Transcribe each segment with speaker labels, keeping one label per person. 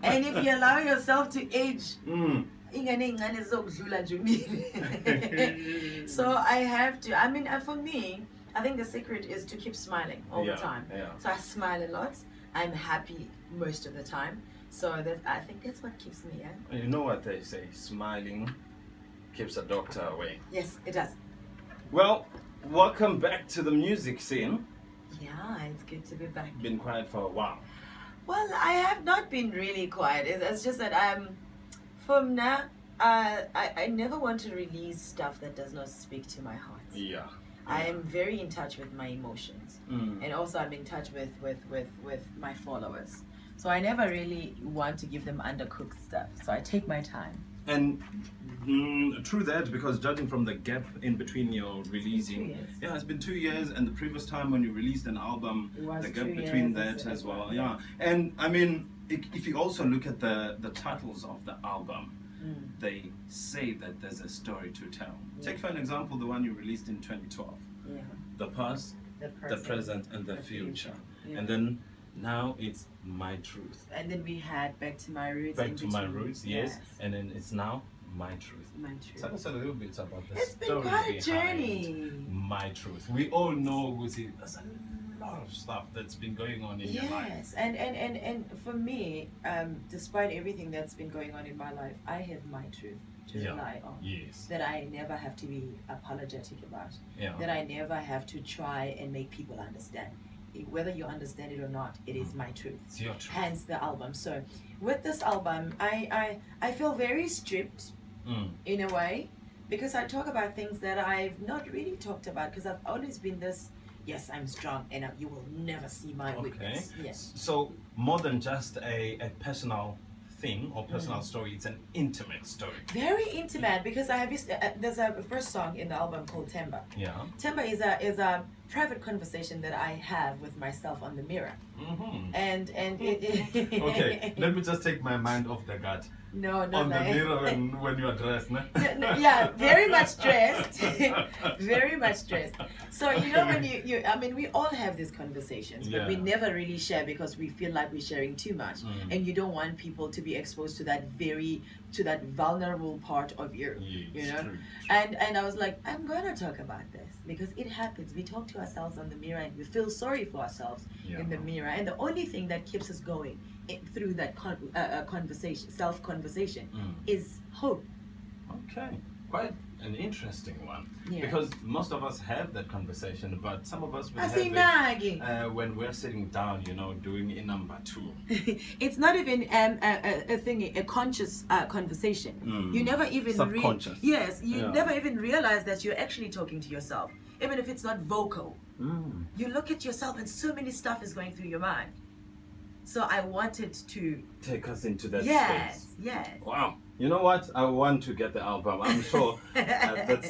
Speaker 1: And if you allow yourself to age, so I have to, I mean, for me, I think the secret is to keep smiling all the time. So I smile a lot. I'm happy most of the time. So that, I think that's what keeps me, yeah.
Speaker 2: You know what they say, smiling keeps a doctor away.
Speaker 1: Yes, it does.
Speaker 2: Well, welcome back to the music scene.
Speaker 1: Yeah, it's good to be back.
Speaker 2: Been quiet for a while.
Speaker 1: Well, I have not been really quiet. It's just that from now, I never want to release stuff that does not speak to my heart.
Speaker 2: Yeah.
Speaker 1: I am very in touch with my emotions, and also I'm in touch with my followers. So I never really want to give them undercooked stuff. So I take my time.
Speaker 2: And true that, because judging from the gap in between your releasing, it's been 2 years, and the previous time when you released an album, the gap between that as well, And I mean, if you also look at the titles of the album, they say that there's a story to tell. Take for an example the one you released in 2012. The past, the present, and the future. And then now it's My Truth.
Speaker 1: And then we had Back to My Roots.
Speaker 2: Back to My Roots, yes. And then it's now My Truth.
Speaker 1: My Truth.
Speaker 2: Tell us a little bit about the
Speaker 1: It's been
Speaker 2: story
Speaker 1: quite a journey.
Speaker 2: My Truth. We all know, there's a lot of stuff that's been going on in your life.
Speaker 1: Yes, and for me, despite everything that's been going on in my life, I have my truth to rely on.
Speaker 2: Yes.
Speaker 1: That I never have to be apologetic about. That I never have to try and make people understand. Whether you understand it or not, it is my truth.
Speaker 2: It's your truth.
Speaker 1: Hence the album. So with this album, I feel very stripped in a way, because I talk about things that I've not really talked about, because I've always been this, yes, I'm strong and you will never see my weakness. Yes.
Speaker 2: So more than just a personal thing or personal story, it's an intimate story.
Speaker 1: Very intimate, because I have there's a first song in the album called Temba. Temba is a private conversation that I have with myself on the mirror. And it
Speaker 2: okay, let me just take my mind off the gut.
Speaker 1: No,
Speaker 2: on the mirror when you are dressed, no?
Speaker 1: Yeah, very much dressed. Very much dressed. So you know, when you I mean, we all have these conversations, but we never really share because we feel like we're sharing too much, and you don't want people to be exposed to that vulnerable part of you, you know.
Speaker 2: True.
Speaker 1: And I was like, I'm gonna talk about this because it happens. We talk to ourselves on the mirror and we feel sorry for ourselves in the mirror, and the only thing that keeps us going through that self-conversation is hope.
Speaker 2: Okay, quite an interesting one. Because most of us have that conversation, but some of us will have it when we're sitting down, you know, doing a number two.
Speaker 1: It's not even a conscious conversation. You never even
Speaker 2: subconscious.
Speaker 1: You never even realize that you're actually talking to yourself, even if it's not vocal. You look at yourself and so many stuff is going through your mind. So I wanted to
Speaker 2: take us into that
Speaker 1: space.
Speaker 2: Yes. Wow. You know what? I want to get the album. I'm sure that's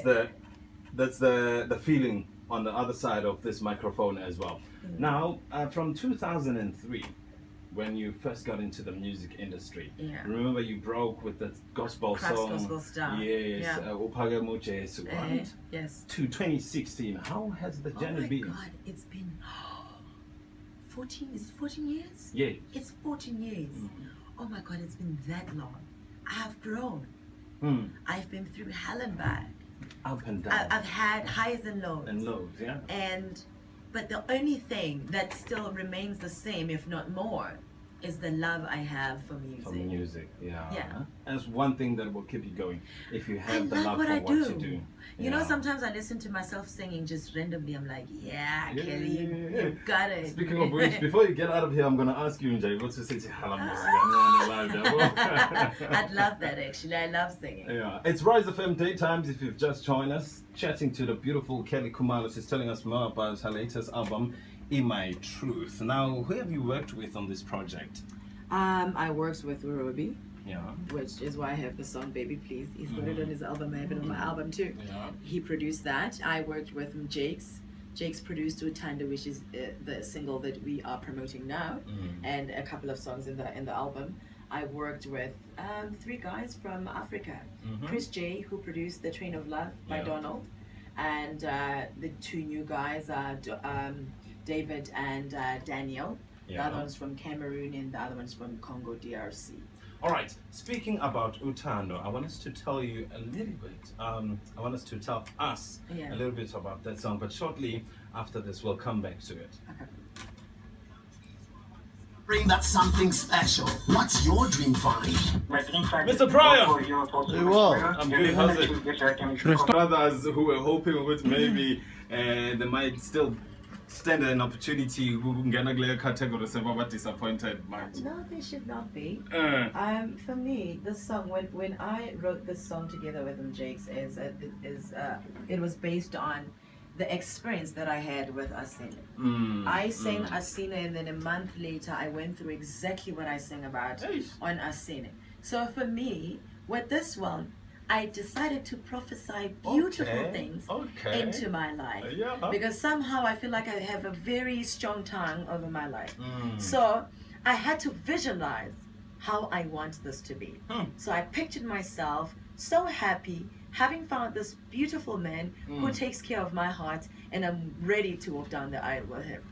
Speaker 2: the feeling on the other side of this microphone as well. Now, from 2003, when you first got into the music industry, remember you broke with the gospel song.
Speaker 1: Gospel star.
Speaker 2: Yes.
Speaker 1: Yes.
Speaker 2: To 2016. How has the journey been?
Speaker 1: Oh my God, it's been 14, is it 14 years?
Speaker 2: Yeah.
Speaker 1: It's 14 years. Oh my God, it's been that long. I have grown. I've been through hell and back.
Speaker 2: Up and down.
Speaker 1: I've had highs and lows.
Speaker 2: And lows, yeah.
Speaker 1: But the only thing that still remains the same, if not more, is the love I have for music.
Speaker 2: For music, yeah. And it's one thing that will keep you going if you have the love
Speaker 1: what
Speaker 2: for
Speaker 1: I
Speaker 2: what
Speaker 1: do.
Speaker 2: you do.
Speaker 1: You know, sometimes I listen to myself singing just randomly. I'm like, Kelly, you got it.
Speaker 2: Speaking of which, before you get out of here, I'm going to ask you, Njay, what's to say to
Speaker 1: I'd love that, actually. I love singing.
Speaker 2: Yeah. It's Rise FM Daytimes. If you've just joined us, chatting to the beautiful Kelly Khumalo. She's telling us more about her latest album, In My Truth. Now, who have you worked with on this project?
Speaker 1: I worked with Ruby.
Speaker 2: Yeah.
Speaker 1: Which is why I have the song Baby Please. He's got it on his album. I have it on my album too.
Speaker 2: Yeah.
Speaker 1: He produced that. I worked with Jakes. Jakes produced Utanda, which is the single that we are promoting now, and a couple of songs in the album. I worked with 3 guys from Africa. Chris J, who produced The Train of Love by Donald, and the 2 new guys are David and Daniel, The other one's from Cameroon, and the other one's from Congo DRC.
Speaker 2: All right. Speaking about Utando, I want us to tell you a little bit. I want us to tell us a little bit about that song, but shortly after this, we'll come back to it.
Speaker 1: Okay.
Speaker 3: Bring that something special. What's your dream find?
Speaker 2: Mr. Pryor!
Speaker 4: Hey, what?
Speaker 2: I'm good. How's it? Brothers who were hoping with maybe they might still stand an opportunity who can get a category but disappointed much.
Speaker 1: No, they should not be. For me, this song, when I wrote this song together with them, Jakes, it was based on the experience that I had with Asine. I sang Asine, and then a month later I went through exactly what I sang about on Asine. So for me, with this one, I decided to prophesy beautiful things into my life. Because somehow I feel like I have a very strong tongue over my life. So I had to visualize how I want this to be. So I pictured myself so happy, having found this beautiful man who takes care of my heart, and I'm ready to walk down the aisle with him.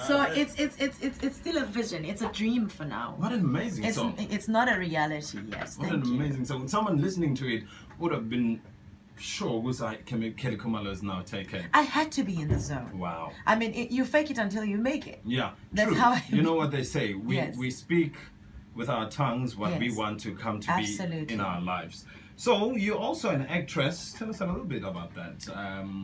Speaker 1: So it's still a vision. It's a dream for now.
Speaker 2: What an amazing song.
Speaker 1: It's not a reality yet.
Speaker 2: What an amazing song. Someone listening to it would have been sure was like Kelly Khumalo is now taken.
Speaker 1: I had to be in the zone.
Speaker 2: Wow.
Speaker 1: I mean, you fake it until you make it.
Speaker 2: Yeah,
Speaker 1: that's
Speaker 2: true.
Speaker 1: how
Speaker 2: you know what they say. We speak with our tongues what we want to come to be in our lives. So you're also an actress. Tell us a little bit about that.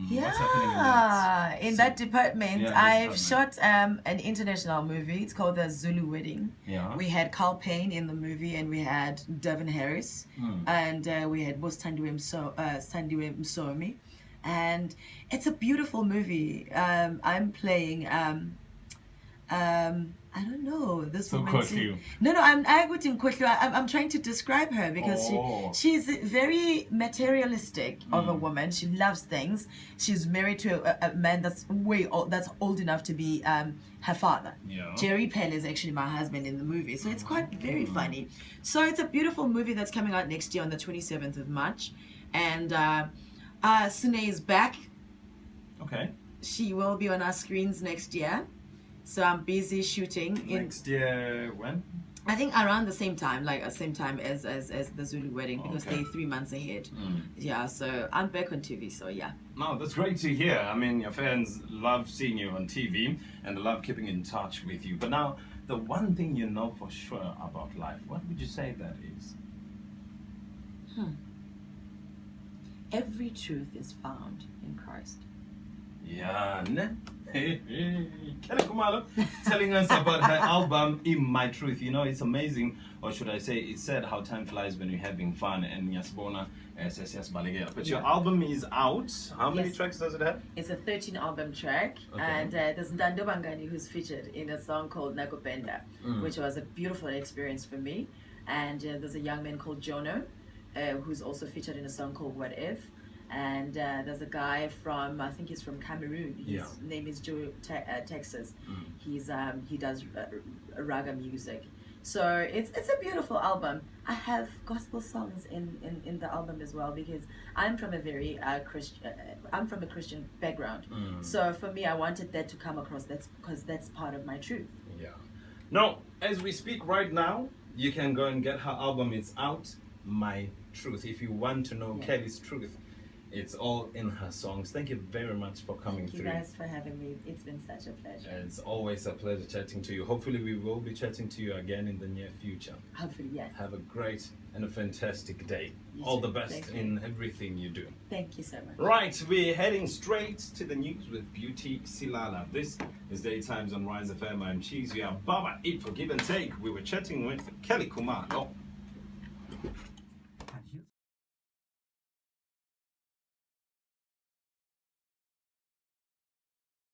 Speaker 2: What's happening
Speaker 1: in that department? I've shot an international movie. It's called The Zulu Wedding. We had Carl Payne in the movie, and we had Devin Harris, and we had Sandiwe Msomi, and it's a beautiful movie. I'm playing. I don't know this woman. No, I'm trying to describe her because she's very materialistic of a woman. She loves things. She's married to a man that's that's old enough to be her father. Jerry Pell is actually my husband in the movie, so it's quite very funny. So it's a beautiful movie that's coming out next year on the 27th of March, and Sune is back.
Speaker 2: Okay.
Speaker 1: She will be on our screens next year. So I'm busy shooting.
Speaker 2: Next year, when?
Speaker 1: I think around the same time, like same time as the Zulu Wedding, because they're 3 months ahead. Yeah, so I'm back on TV, so yeah.
Speaker 2: No, that's great to hear. I mean, your fans love seeing you on TV and they love keeping in touch with you. But now, the one thing you know for sure about life, what would you say that is?
Speaker 1: Every truth is found in Christ.
Speaker 2: Yeah, Kelly Khumalo telling us about her album In My Truth. You know, it's amazing, or should I say, it's sad how time flies when you're having fun. And Yasbona but your album is out. How many tracks does it have?
Speaker 1: It's a 13-album track, and there's Ndando Bangani who's featured in a song called Nakupenda, which was a beautiful experience for me. And there's a young man called Jono, who's also featured in a song called What If. And there's a guy from, I think he's from Cameroon. His name is Joe Texas. He does raga music. So it's a beautiful album. I have gospel songs in the album as well, because I'm from a very Christian background. So for me, I wanted that to come across. Because that's part of my truth.
Speaker 2: Yeah. Now, as we speak right now, you can go and get her album. It's out, My Truth. If you want to know Kelly's truth, it's all in her songs. Thank you very much for coming through.
Speaker 1: Thank you guys for having me. It's been such a pleasure.
Speaker 2: It's always a pleasure chatting to you. Hopefully we will be chatting to you again in the near future.
Speaker 1: Hopefully, yes.
Speaker 2: Have a great and a fantastic day. All the best in everything you do.
Speaker 1: Thank you so much.
Speaker 2: Right, we're heading straight to the news with Beauty Silala. This is Daytimes on Rise FM. I'm Cheese. We are Baba Eat for Give and Take. We were chatting with Kelly Khumalo.